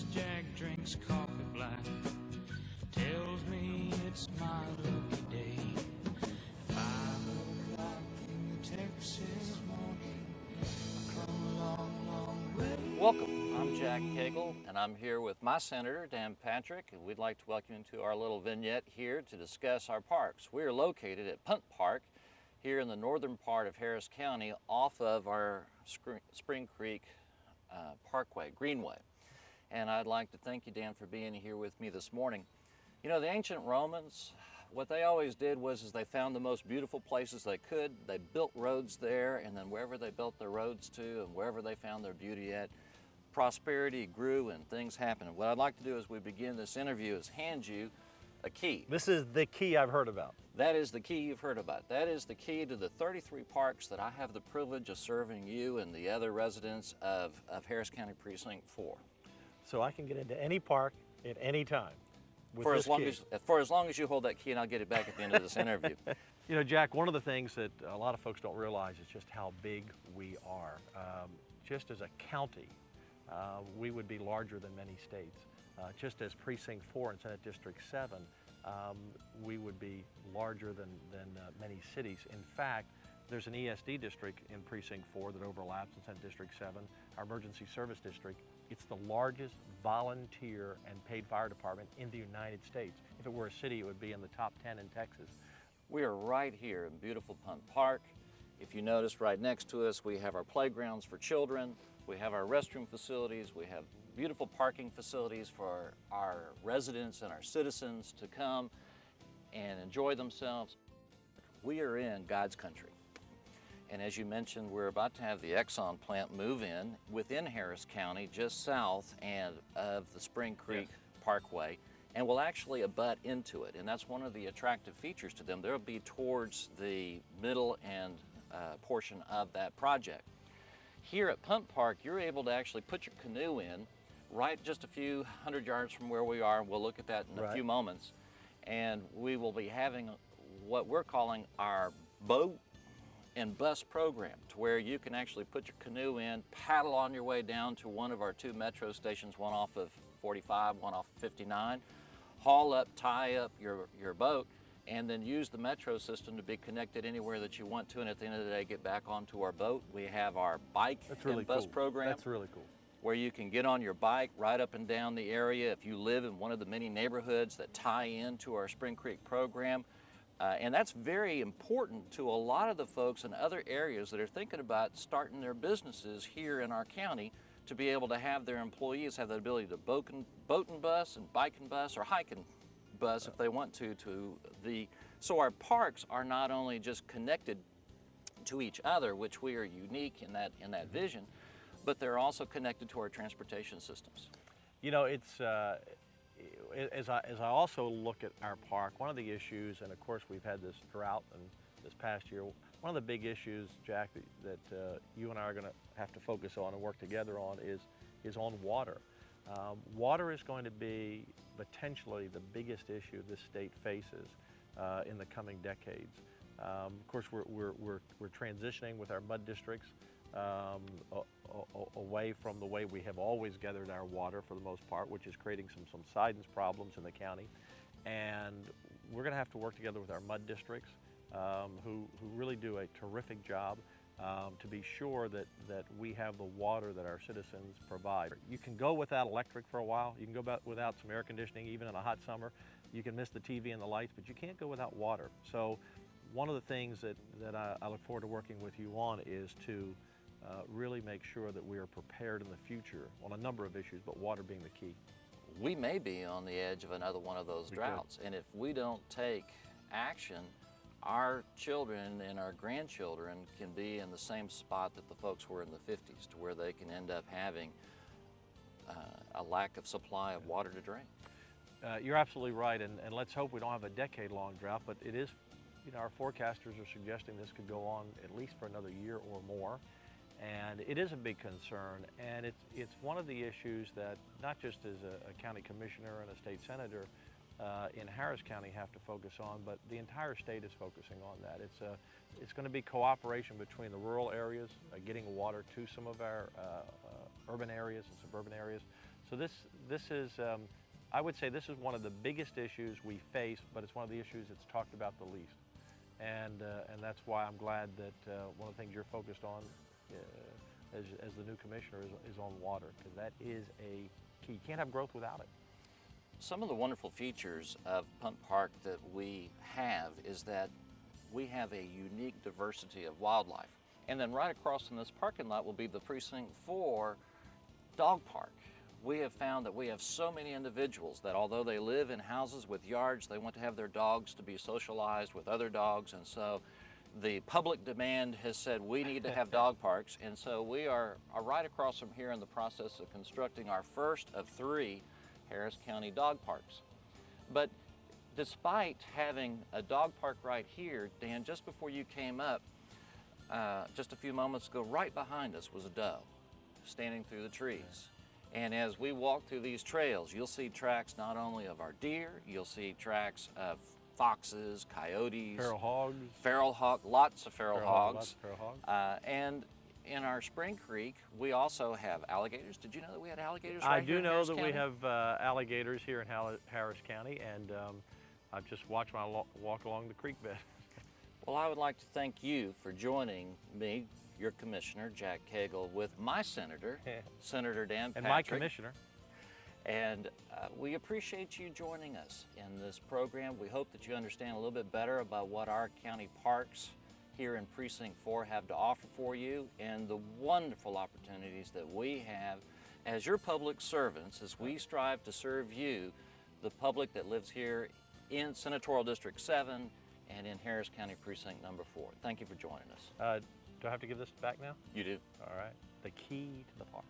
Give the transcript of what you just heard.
This Jack drinks coffee black, tells me it's my lucky day. 5 o'clock in Texas morning, I come a long, long way. Welcome, I'm Jack Cagle, and I'm here with my Senator, Dan Patrick, and we'd like to welcome you to our little vignette here to discuss our parks. We are located at Punt Park here in the northern part of Harris County off of our Spring Creek Parkway, Greenway. And I'd like to thank you, Dan, for being here with me this morning. You know, the ancient Romans, what they always did was they found the most beautiful places they could. They built roads there, and then wherever they built their roads to and wherever they found their beauty at, prosperity grew and things happened. What I'd like to do as we begin this interview is hand you a key. This is the key I've heard about. That is the key you've heard about. That is the key to the 33 parks that I have the privilege of serving you and the other residents of Harris County Precinct 4. So I can get into any park at any time with For this key. for as long as you hold that key, and I'll get it back at the end of this interview. You know, Jack, one of the things that a lot of folks don't realize is just how big we are. Just as a county, we would be larger than many states. Just as Precinct 4 and Senate District 7, we would be larger than many cities. In fact, there's an ESD district in Precinct 4 that overlaps in Senate District 7, our Emergency Service District. It's the largest volunteer and paid fire department in the United States. If it were a city, it would be in the top 10 in Texas. We are right here in beautiful Punt Park. If you notice, right next to us, we have our playgrounds for children. We have our restroom facilities. We have beautiful parking facilities for our residents and our citizens to come and enjoy themselves. We are in God's country. And as you mentioned, we're about to have the Exxon plant move in within Harris County, just south and of the Spring Creek Parkway, and we'll actually abut into it. And that's one of the attractive features to them. They'll be towards the middle and portion of that project. Here at Punt Park, you're able to actually put your canoe in right just a few hundred yards from where we are. We'll look at that in a few moments. And we will be having what we're calling our boat and bus program, to where you can actually put your canoe in, paddle on your way down to one of our two metro stations, one off of 45, one off of 59, haul up, tie up your boat, and then use the metro system to be connected anywhere that you want to, and at the end of the day, get back onto our boat. We have our bike and bus program. That's really cool. Where you can get on your bike right up and down the area if you live in one of the many neighborhoods that tie into our Spring Creek program. And that's very important to a lot of the folks in other areas that are thinking about starting their businesses here in our county, to be able to have their employees have the ability to boat and bus and bike and bus, or hike and bus if they want to the. So our parks are not only just connected to each other, which we are unique in that vision, but they're also connected to our transportation systems. You know, it's as I also look at our park, one of the issues, and of course we've had this drought and this past year, one of the big issues, Jack, that you and I are going to have to focus on and work together on is on water. Water is going to be potentially the biggest issue this state faces in the coming decades. Of course, we're transitioning with our mud districts away from the way we have always gathered our water for the most part, which is creating some subsidence problems in the county. And we're going to have to work together with our mud districts, who really do a terrific job to be sure that we have the water that our citizens provide. You can go without electric for a while. You can go without some air conditioning even in a hot summer. You can miss the TV and the lights, but you can't go without water. So one of the things that I look forward to working with you on is to really make sure that we are prepared in the future on a number of issues, but water being the key. We may be on the edge of another one of those droughts, and if we don't take action, our children and our grandchildren can be in the same spot that the folks were in the 50s, to where they can end up having a lack of supply of water to drink. You're absolutely right, and let's hope we don't have a decade-long drought, but it is, you know, our forecasters are suggesting this could go on at least for another year or more. And it is a big concern, and it's one of the issues that not just as a county commissioner and a state senator in Harris County have to focus on, but the entire state is focusing on that. It's going to be cooperation between the rural areas, getting water to some of our urban areas and suburban areas, So this is, I would say this is one of the biggest issues we face, but it's one of the issues that's talked about the least. And that's why I'm glad that one of the things you're focused on as the new commissioner is on water, because that is a key. You can't have growth without it. Some of the wonderful features of Punt Park that we have is that we have a unique diversity of wildlife. And then right across from this parking lot will be the Precinct 4 Dog Park. We have found that we have so many individuals that although they live in houses with yards, they want to have their dogs to be socialized with other dogs, and so the public demand has said we need to have dog parks, and so we are right across from here in the process of constructing our first of 3 Harris County dog parks. But despite having a dog park right here, Dan, just before you came up, just a few moments ago, right behind us was a doe standing through the trees. And as we walk through these trails, you'll see tracks not only of our deer, you'll see tracks of foxes, coyotes, Feral hogs. lots of feral hogs. Lots of feral hogs. And in our Spring Creek, we also have alligators. Did you know that we had alligators right I here do in know Harris that County? we have alligators here in Harris County, and I've just watched when I walk along the creek bed. Well, I would like to thank you for joining me, your commissioner, Jack Cagle, with my senator, Senator Dan Patrick. And my commissioner. And we appreciate you joining us in this program. We hope that you understand a little bit better about what our county parks here in Precinct 4 have to offer for you, and the wonderful opportunities that we have as your public servants as we strive to serve you, the public that lives here in Senatorial District 7 and in Harris County Precinct number 4. Thank you for joining us. Do I have to give this back now? You do. All right. The key to the park.